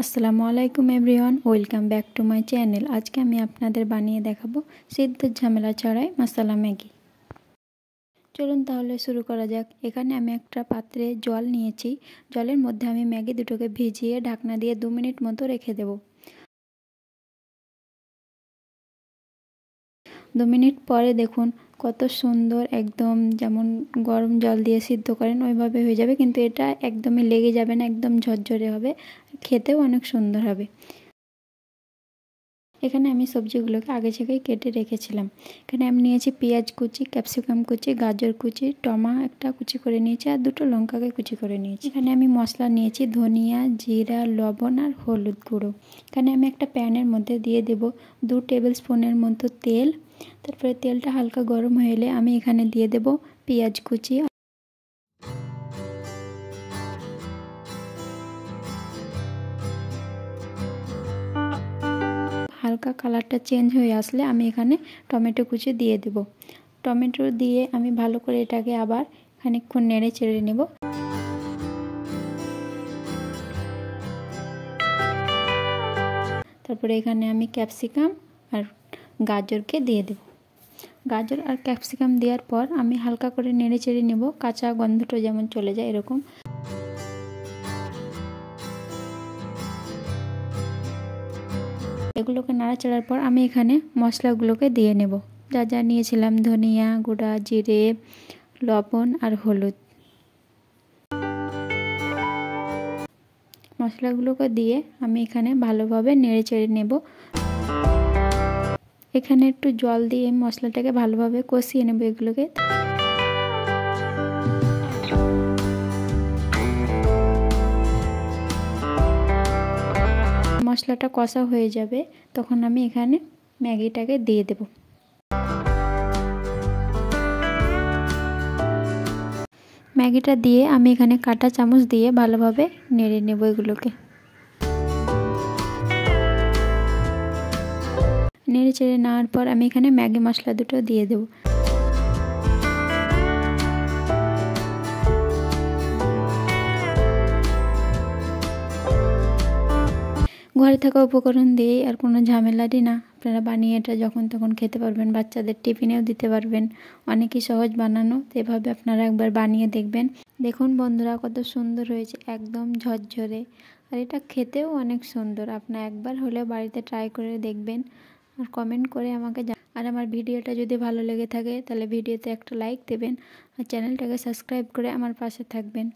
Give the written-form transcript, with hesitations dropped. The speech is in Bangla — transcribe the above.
আসসালামু আলাইকুম everyone, welcome back to my channel. আজকে আমি আপনাদের বানিয়ে দেখাবো সিদ্ধ ঝামেলা ছাড়াই মশলা ম্যাগি। চলুন তাহলে শুরু করা যাক। এখানে আমি একটা পাত্রে জল নিয়েছি। জলের মধ্যে আমি ম্যাগি দুটোকে ভিজিয়ে ঢাকনা দিয়ে 2 মিনিট মতো রেখে দেব। 2 মিনিট পরে দেখুন কত সুন্দর, একদম যেমন গরম জল দিয়ে সিদ্ধ করেন ওইভাবে হয়ে যাবে, কিন্তু এটা একদমই লেগে যাবে না, একদম ঝরঝরে হবে, খেতেও অনেক সুন্দর হবে। এখানে আমি সবজিগুলোকে আগে থেকেই কেটে রেখেছিলাম। এখানে আমি নিয়েছি পেঁয়াজ কুচি, ক্যাপসিকাম কুচি, গাজর কুচি, একটা কুচি করে নিয়েছি আর 2টো লঙ্কাকে কুচি করে নিয়েছি। এখানে আমি মশলা নিয়েছি ধনিয়া, জিরা, লবণ আর হলুদ গুঁড়ো। এখানে আমি একটা প্যানের মধ্যে দিয়ে দেব 2 টেবিল স্পুনের মতো তেল। তারপরে তেলটা হালকা গরম হয়ে এলে আমি এখানে দিয়ে দেব পেঁয়াজ কুচি। হালকা কালারটা চেঞ্জ হয়ে আসলে আমি এখানে টমেটো কুচি দিয়ে দেব। টমেটো দিয়ে আমি ভালো করে এটাকে আবার খানিকক্ষণ নেড়ে চেড়ে নেব। তারপরে এখানে আমি ক্যাপসিকাম আর গাজরকে দিয়ে দেব। গাজর আর ক্যাপসিকাম দেওয়ার পর আমি হালকা করে নেড়ে চেড়ে নেব, কাঁচা গন্ধটা যেমন চলে যায় এরকম। এগুলোকে নাড়াচাড়ার পর আমি এখানে মশলাগুলোকে দিয়ে নেব। যা যা নিয়েছিলাম ধনিয়া গুঁড়া, জিরে, লবণ আর হলুদ। মশলাগুলোকে দিয়ে আমি এখানে ভালোভাবে নেড়ে চেড়ে নেব। এখানে একটু জল দিয়ে মশলাটাকে ভালোভাবে কষিয়ে নেব এগুলোকে। মশলাটা কষা হয়ে যাবে তখন আমি এখানে ম্যাগিটাকে দিয়ে দেব। ম্যাগিটা দিয়ে আমি এখানে কাঁটা চামচ দিয়ে ভালোভাবে নেড়ে নেব এগুলোকে। নেড়ে চেড়ে নেওয়ার পর আমি এখানে ম্যাগি মশলা দুটো দিয়ে দেব। ঘরে থাকা উপকরণ দিয়েই আর কোনো ঝামেলারই না, আপনারা বানিয়ে এটা যখন তখন খেতে পারবেন, বাচ্চাদের টিফিনেও দিতে পারবেন। অনেকই সহজ বানানো, তো এভাবে আপনারা একবার বানিয়ে দেখবেন। দেখুন বন্ধুরা কত সুন্দর হয়েছে, একদম ঝরঝরে, আর এটা খেতেও অনেক সুন্দর। আপনারা একবার হলেও বাড়িতে ট্রাই করে দেখবেন আর কমেন্ট করে আমাকে আর আমার ভিডিওটা যদি ভালো লেগে থাকে তাহলে ভিডিওতে একটা লাইক দেবেন আর চ্যানেলটাকে সাবস্ক্রাইব করে আমার পাশে থাকবেন।